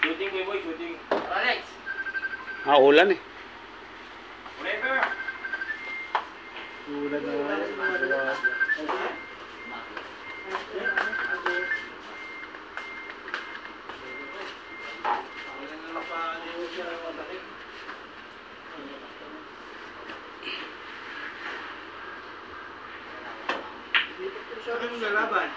Shooting kayo boy, shooting. Alex! Ulan eh. Whatever! Ulan na. Saan mo lalaban?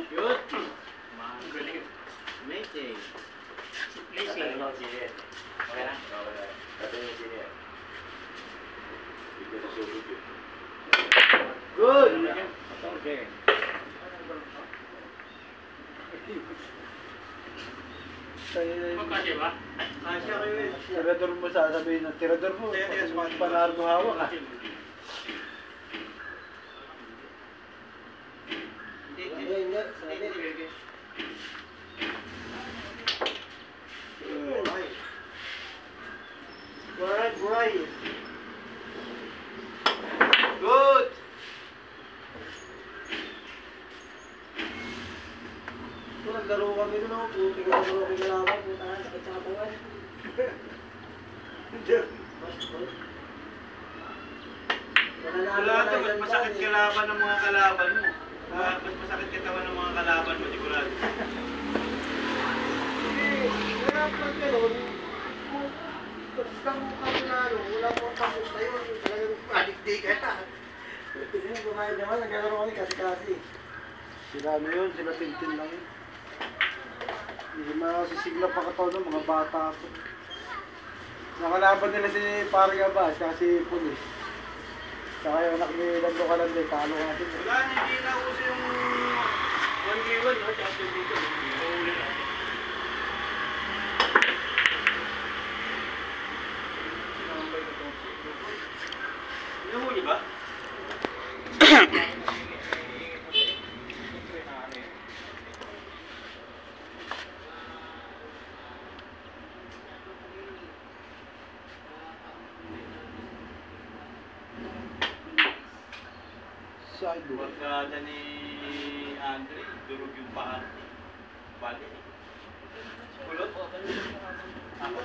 Shoot! Amazing! Pleasing! Okay na? Good! Okay. Magkasya ba? Kasya kayo eh. Tirador mo sasabihin na tirador mo. Panardo hawak ah. Right. Good! Naglaro kami doon ako, puti ko naglaro kami kalaban, puta na, sakit sa katawan. Wala ito, mas masakit kalaban ng mga kalaban mo. Mas masakit katawan ng mga kalaban mo, sigurado. Kaya pag gano'n, kung kami na ano, wala pong tapos na yun, talagang adikdik ka. Yung kumain naman, naglalaro kami kasi-kasi. Sila ano yun, sila tintin lang yun. Hindi masisigla pa katawan ng mga bata po. Nakalaban nila si Pariaba, tsaka si Pulis. Tsaka yung anak ni Lando Calande, talo ka natin. Wala, hindi na uso yung 1v1, no? Tsaka dito. Mahuli na. Nahuli ba? Pagkada ni Andre, durog yung paa. Bali. Kulot? Ako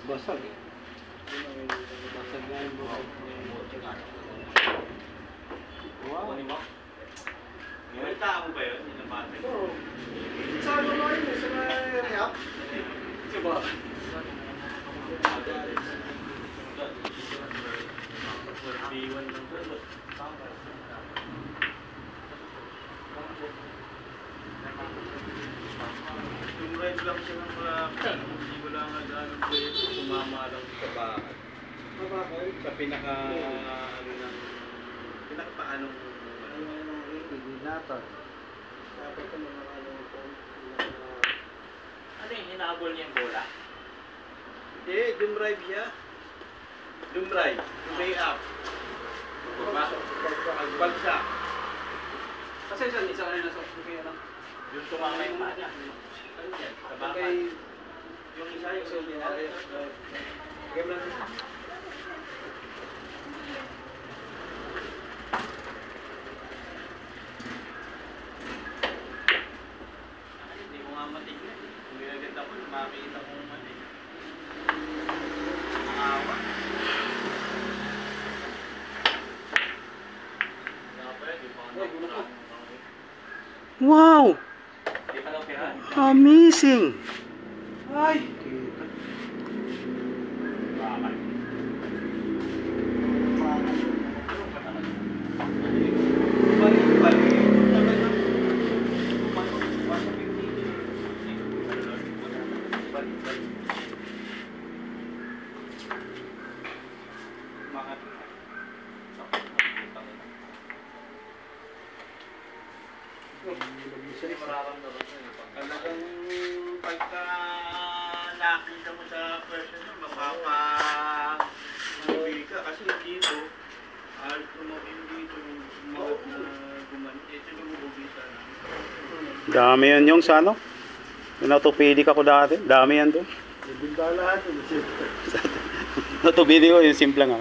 Basag. Basag nga yung buhay. Wow. May tao ba yun? Yung napatay? Oo. Sa ano mo yun, sa mga rehab? Diba? B1 lang po. Yung red lang siya ng malaki. Hindi ko lang nagano po yun. Sumama lang sa bakal. Sa pinaka, ano ng, pinaka paanong, Binatan. Dapat ko mga ano po. ano yung hinahabol niya yung bola? Hindi, dumrive siya. Dumrive. Dumrive up. Agbalsa. Kasi isa kanina sa kaya lang. Yung tumama yung mga niya. Ano yan? Sa bakal. Yung isa yung soldier. Game lang. Hindi ko nga matignan. Kung ginaganda ko, makikita ko mali. Awa. Wow! Hindi pa daw pirahan. Amazing! Ay! Bakal. Talagang pagka nakita mo sa person mo, mapapa-uwi ka. Kasi dito, alit mo dito, yung mga na gumanin. Ito yung ubi sana. Dami yan yung sa ano? Pinatupili ako dati. Dami yan doon. Ibinda lahat. Natupili ko yung simple nga.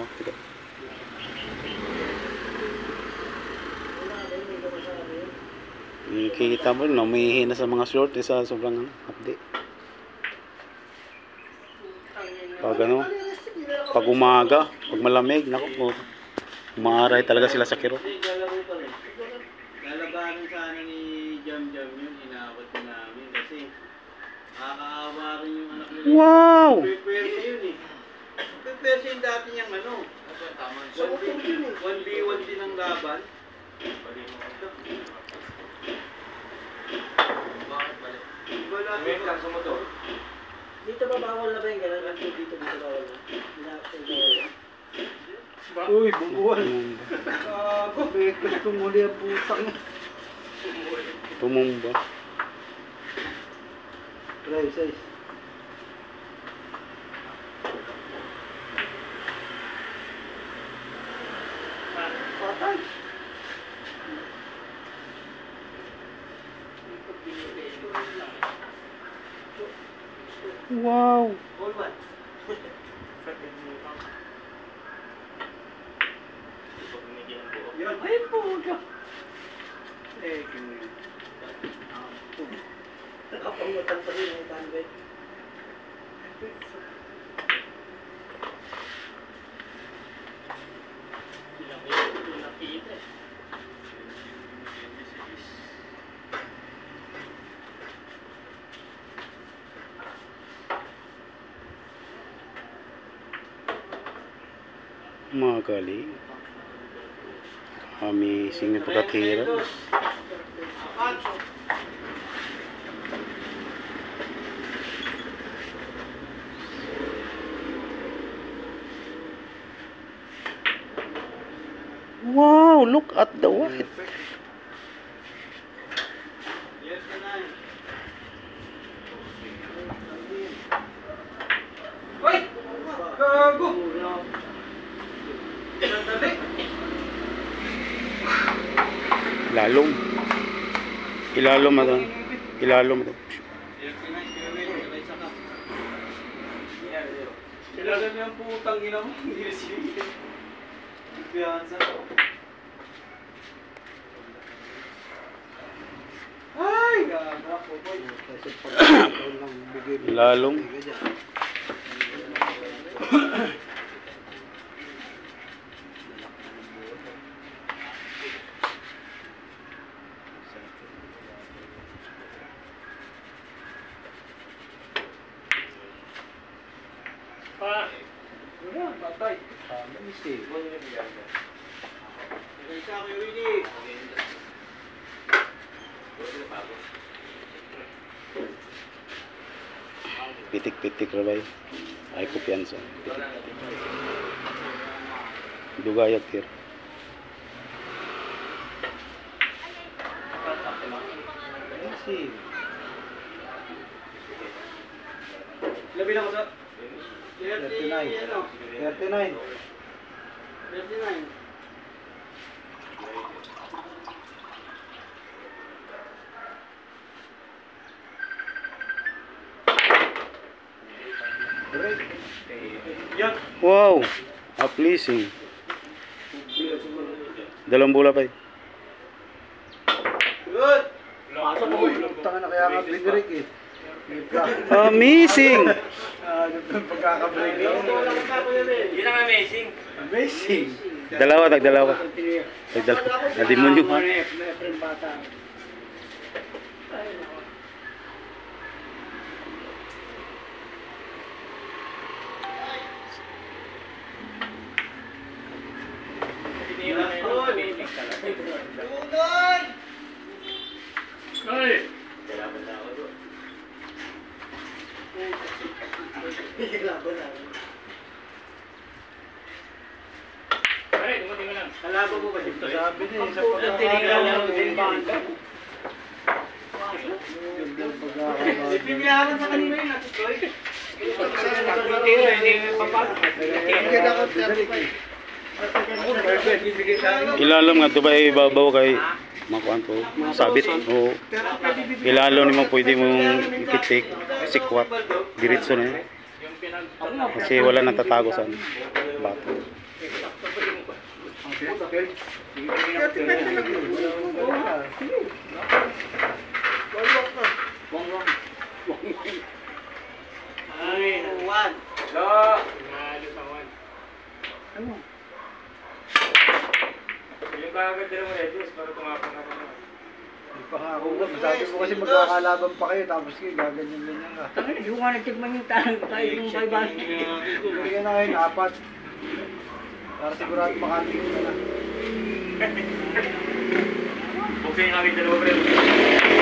Nakikita mo, umiihi na sa mga short sa sobrang update. Pag ano, pag umaga, pag malamig, naku, umaaray talaga sila sa kiro. Lalabanan sana ni Jam Jam yun, inawat ko namin kasi nakakaawa rin yung anak nila. Wow! Pwede yun eh. Pwede yung dati niyang ano. 1v1 din ang laban. Bakit balik? Dito ba bawal na ba yung gano'n? Dito bawal na. Uy, bumuwal. Gago, bekos tumuli ang putang. Tumumba. Try, size. Patay. Wow! All one. Ay po ka. Nakapangutan pa rin ang tanway. Magaling. Amazing yung pagkakira. Wow, look at the white. Uy! Gago! Sandali! Ilalom. Ilalom ito. Ilalom ito. Kailangan niya ang putang ina mo, hindi na siya. Piyansa. Ay, gaga po boy. Kasi pagkakataon lang bigay mo. Ilalom. Wala, patay. Mistake. Isa kayo rin Pitik-pitik rabay. Ay kumpiyansa. Dugayag tir. Easy. Labi na ko sa 39. 39. 39. Yan. Wow! Pleasing. Dalawang bola pa eh. Good. Tanga na kaya nga break eh. Amazing! Ano ba pagkaka-break eh? Yun ang amazing. Amazing. Dalawa, tagdalawa. Tagdalawa. Nadimonyo. Kalaban mo ba dito? Sabi niya, sa Ipinyaman sa kanina yun, natutoy. Ilalim nga ito ba ibabaw kay makuan to sabit o ilalim ni mo pwede mong ipitik sikwat diretso na yun. Kasi wala natatago sa bato. Yung kagad din mo Edus para tumapang ako na. Hindi pa nga ako. Sabi ko kasi magkakalaban pa kayo tapos kayo gaganyan-ganyan ka. Hindi ko nga nagtigman yung tayo yung 500. Bigyan na ngayon, 4. Para sigurado makatingin na. Buksan yung aking dalawa, pre.